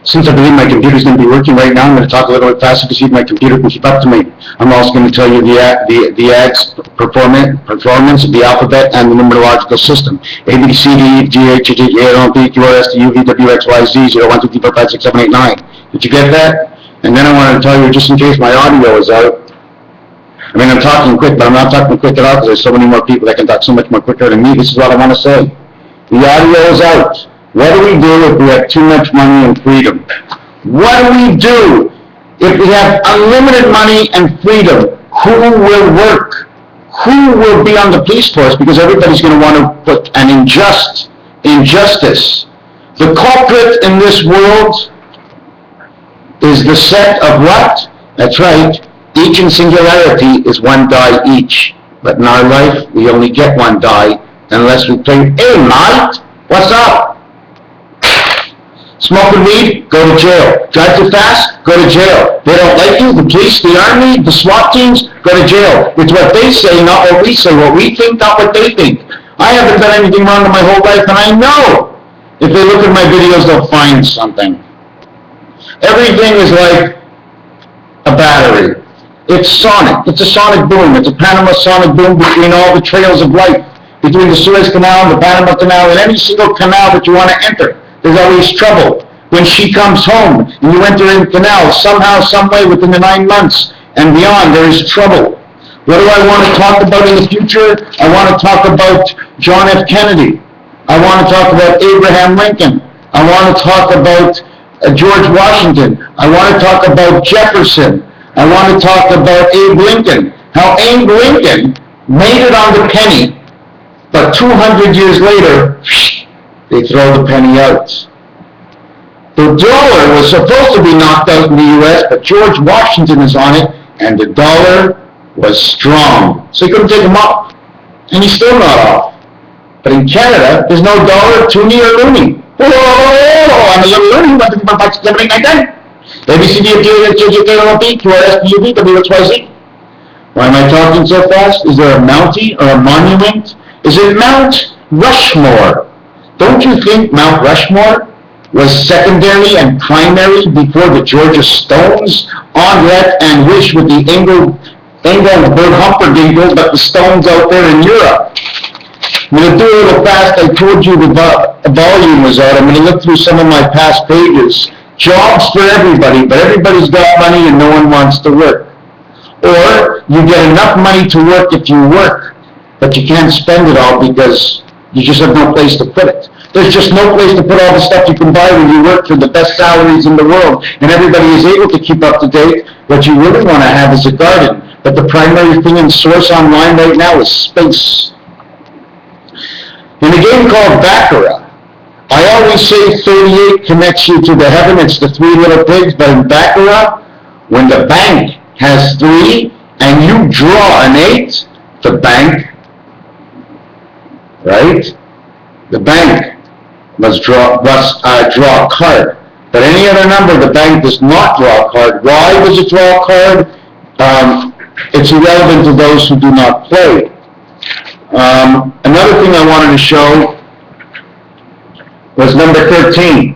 Since I believe my computer's going to be working right now, I'm going to talk a little bit faster to see if my computer can keep up to me. I'm also going to tell you the AG's performance of the alphabet and the numerological system. A, B, C, D, E, F, G, H, I, J, K, L, M, N, P, Q, R, S, T, U, V, W, X, Y, Z, 0, 1, 2, 3, 4, 5, 6, 7, 8, 9. Did you get that? And then I want to tell you, just in case my audio is out, I mean, I'm talking quick, but I'm not talking quick at all because there's so many more people that can talk so much more quicker than me. This is what I want to say. The audio is out. What do we do if we have too much money and freedom? What do we do if we have unlimited money and freedom? Who will work? Who will be on the police force? Because everybody's going to want to put an injustice. The culprit in this world is the set of what? That's right. Each in singularity is one die each. But in our life, we only get one die unless we play, hey, mate, what's up? Smoking weed, go to jail. Drive too fast, go to jail. They don't like you, the police, the army, the SWAT teams, go to jail. It's what they say, not what we say. What we think, not what they think. I haven't done anything wrong in my whole life, and I know if they look at my videos, they'll find something. Everything is like a battery. It's sonic. It's a sonic boom. It's a Panama sonic boom between all the trails of life. Between the Suez Canal and the Panama Canal and any single canal that you want to enter. There's always trouble. When she comes home and you enter in the canal, somehow, some way within the 9 months and beyond, there is trouble. What do I want to talk about in the future? I want to talk about John F. Kennedy. I want to talk about Abraham Lincoln. I want to talk about George Washington. I want to talk about Jefferson. I want to talk about Abe Lincoln. How Abe Lincoln made it on the penny, but 200 years later, they throw the penny out. The dollar was supposed to be knocked out in the U.S., but George Washington is on it, and the dollar was strong. So he couldn't take him off. And he's still not off. But in Canada, there's no dollar, toonie, or loony. Oh, I'm a little loony, but the bucks everything like that. A, B, C, D, F, G, H, I, J, K, L, M, N, P, Q, R, S, T, U, V, W, X, Y, Z. Why am I talking so fast? Is there a mountie or a monument? Is it Mount Rushmore? Don't you think Mount Rushmore was secondary and primary before the Georgia Stones, Andret and Wish with the Engelberg Humperdinck, but the Stones out there in Europe? I'm going to do a little fast. I told you the volume was out. I'm going to look through some of my past pages. Jobs for everybody, but everybody's got money and no one wants to work. Or you get enough money to work if you work, but you can't spend it all because you just have no place to put it. There's just no place to put all the stuff you can buy when you work for the best salaries in the world, and everybody is able to keep up to date. What you really want to have is a garden, but the primary thing in source online right now is space. In a game called Baccarat, I always say 38 connects you to the heaven. It's the 3 little pigs, but in Baccarat, when the bank has 3 and you draw an 8, the bank, right? The bank must draw a card. But any other number, the bank does not draw a card. Why does it draw a card? It's irrelevant to those who do not play. Another thing I wanted to show was number 13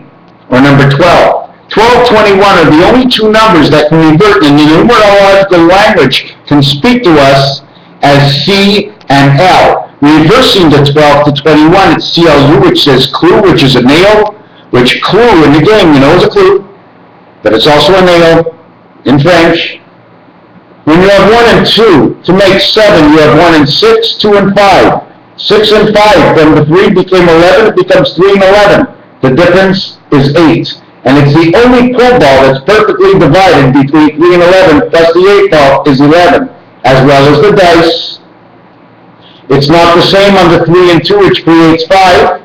or number 12. 12, 21 are the only 2 numbers that can revert in the numerological language can speak to us as C and L. Reversing the 12 to 21, it's CLU, which says clue, which is a nail, which clue in the game, you know, is a clue, but it's also a nail in French. When you have 1 and 2, to make 7, you have 1 and 6, 2 and 5. 6 and 5, from the 3 became 11, it becomes 3 and 11. The difference is 8. And it's the only pull ball that's perfectly divided between 3 and 11, plus the 8 ball is 11, as well as the dice. It's not the same on the 3 and 2, which creates 5.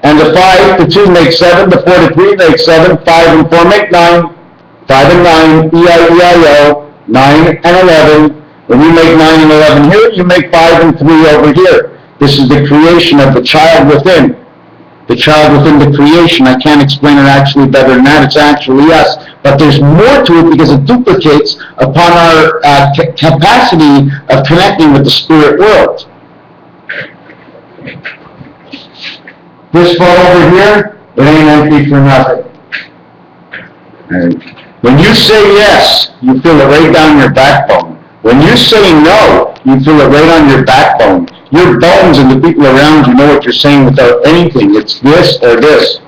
And the 5 to 2 makes 7, the 4 to 3 makes 7, 5 and 4 make 9. 5 and 9, E-I-E-I-O, 9 and 11. When you make 9 and 11 here, you make 5 and 3 over here. This is the creation of the child within. The child within the creation. I can't explain it actually better than that. It's actually us. But there's more to it because it duplicates upon our capacity of connecting with the spirit world. This part over here, it ain't empty for nothing. And when you say yes, you feel it right down your backbone. When you say no, you feel it right on your backbone. Your bones and the people around you know what you're saying without anything. It's this or this.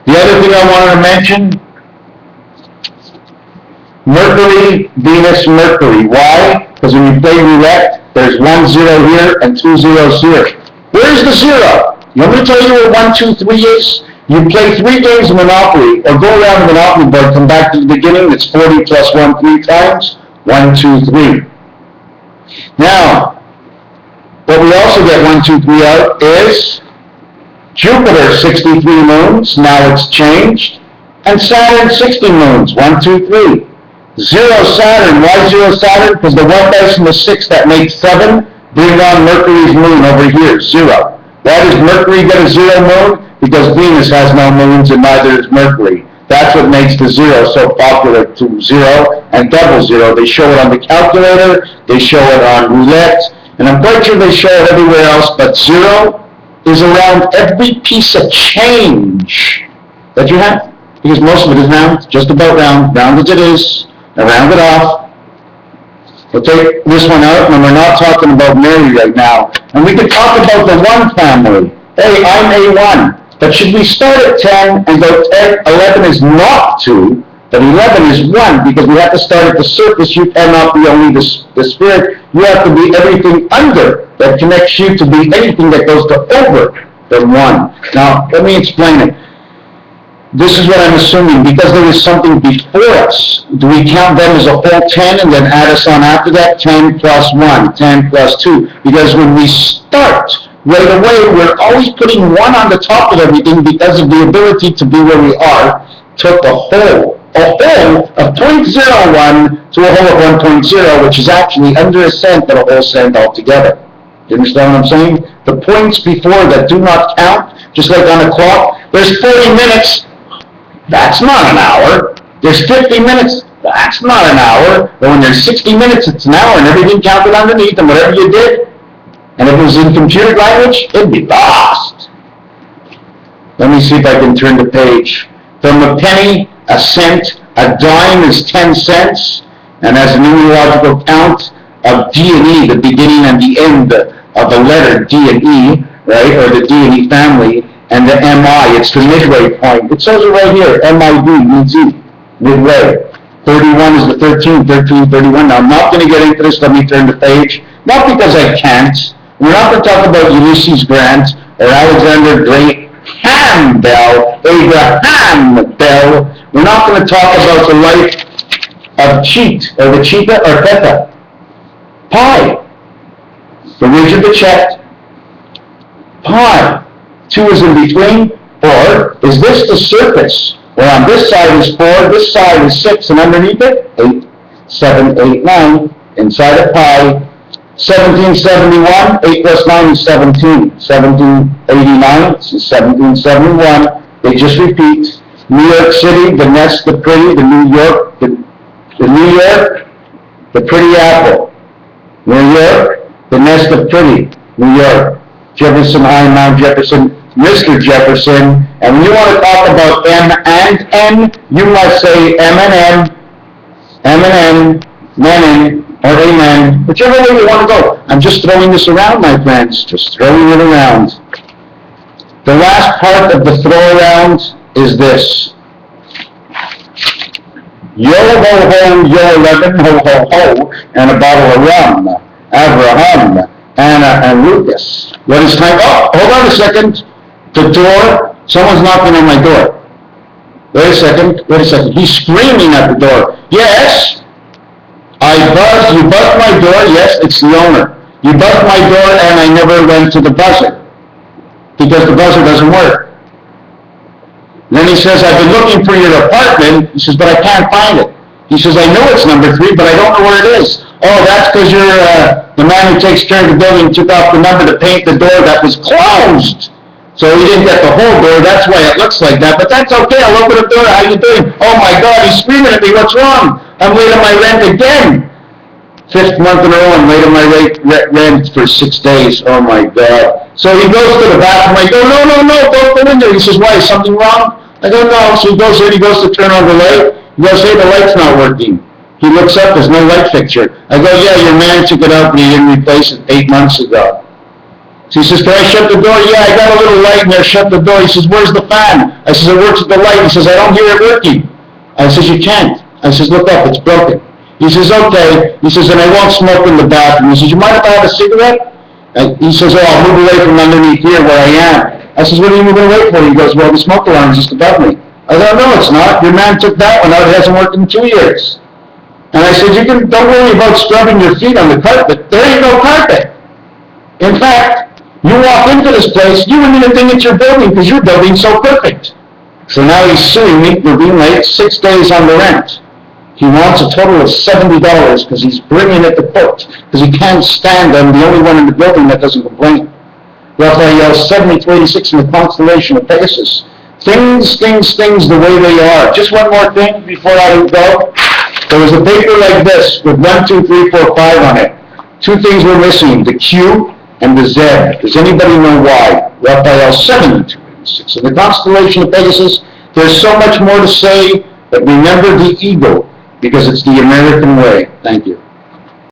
The other thing I wanted to mention, Mercury, Venus, Mercury. Why? Because when you play roulette, there's 1 0 here and 2 zeros here. Where's the 0? You want me to tell you where 1, 2, 3 is? You play 3 games of Monopoly, or go around the Monopoly board, come back to the beginning, it's 40 plus 1 3 times, 1, 2, 3. Now, what we also get 1, 2, 3 out is Jupiter, 63 moons, now it's changed, and Saturn, 60 moons, 1, 2, 3. 0 Saturn, why 0 Saturn? Because the 1 dice from the 6 that makes 7, bring on Mercury's moon over here, 0. Why does Mercury get a 0 moon? Because Venus has no moons and neither is Mercury. That's what makes the 0 so popular, to 0 and double 0. They show it on the calculator, they show it on roulette, and I'm quite sure they show it everywhere else, but 0 is around every piece of change that you have. Because most of it is round, just about round as it is, and round it off. We'll take this one out, and we're not talking about Mary right now. And we could talk about the 1 family. Hey, I'm A1. But should we start at 10 and go 10? 11 is not 2, but 11 is 1, because we have to start at the surface. You cannot be only the spirit. You have to be everything under that connects you to be anything that goes to over the 1. Now, let me explain it. This is what I'm assuming, because there is something before us. Do we count them as a whole 10 and then add us on after that? 10 plus 1, 10 plus 2. Because when we start right away, we're always putting 1 on the top of everything because of the ability to be where we are, took a whole of 0.01 to a whole of 1.0, which is actually under a cent, but a whole cent altogether. Do you understand what I'm saying? The points before that do not count, just like on a clock. There's 40 minutes. That's not an hour. There's 50 minutes. That's not an hour. But when there's 60 minutes, it's an hour, and everything counted underneath, and whatever you did, and if it was in computer language, it'd be lost. Let me see if I can turn the page. From a penny, a cent, a dime is 10 cents, and as a numerological count of D and E, the beginning and the end of the letter D and E, right, or the D and E family, and the MI, it's the midway point. It says it right here, MID, MID, midway. 31 is the 13, 13, 31. Now, I'm not going to get into this. Let me turn the page. Not because I can't. We're not going to talk about Ulysses Grant or Alexander Graham Bell, Abraham Bell. We're not going to talk about the life of Cheat, or the Cheetah, or Theta. Pi, the ridge of the check. Pi. 2 is in between, or is this the surface? Where on this side is 4, this side is 6, and underneath it, 8, 7, 8, 9, inside of pi. 1771, 8 plus 9 is 17. 1789 is 1771. They just repeat. New York City, the nest, the pretty, the New York, the New York, the pretty apple. New York, the nest of pretty, New York. Jefferson High, Mount Jefferson, Mr. Jefferson, and when you want to talk about M and N, you must say M and N, Menon, or Amen, whichever way you want to go. I'm just throwing this around, my friends, just throwing it around. The last part of the throw around is this. Yo ho ho, yo 11, ho ho ho, and a bottle of rum. Abraham, Anna, and Lucas. What is time? Oh, hold on a second. The door, someone's knocking on my door. Wait a second. He's screaming at the door. Yes, you buzzed my door. Yes, it's the owner. You buzzed my door and I never went to the buzzer because the buzzer doesn't work. Then he says, I've been looking for your apartment. He says, but I can't find it. He says, I know it's number 3, but I don't know where it is. Oh, that's because you're the man who takes care of the building took off the number to paint the door that was closed. So he didn't get the whole door. That's why it looks like that. But that's okay. I'll open the door. How you doing? Oh, my God. He's screaming at me. What's wrong? I'm late on my rent again. 5th month in a row, I'm late on my rent for 6 days. Oh, my God. So he goes to the bathroom. I go, no, don't go in there. He says, why? Is something wrong? I go, no. So he goes in. He goes to turn on the light. He goes, hey, the light's not working. He looks up, there's no light fixture. I go, yeah, your man took it out and he didn't replace it 8 months ago. So he says, can I shut the door? Yeah, I got a little light in there, shut the door. He says, where's the fan? I says, it works with the light. He says, I don't hear it working. I says, you can't. I says, look up, it's broken. He says, okay. He says, and I won't smoke in the bathroom. He says, you mind if I have a cigarette? He says, oh, I'll move away from underneath here where I am. I says, what are you moving away for? He goes, well, the smoke alarm's just above me. I go, no, it's not. Your man took that one out. It hasn't worked in 2 years. And I said, don't worry about scrubbing your feet on the carpet. There ain't no carpet. In fact, you walk into this place, you wouldn't even think it's your building because your building's so perfect. So now he's suing me for being late 6 days on the rent. He wants a total of $70 because he's bringing it to court because he can't stand I'm the only one in the building that doesn't complain. Raphael 7386 in the constellation of Pegasus. Things the way they are. Just one more thing before I go. There was a paper like this with 1, 2, 3, 4, 5 on it. 2 things were missing, the Q and the Z. Does anybody know why? Raphael 7286 in the constellation of Pegasus. There's so much more to say, but remember the ego, because it's the American way. Thank you.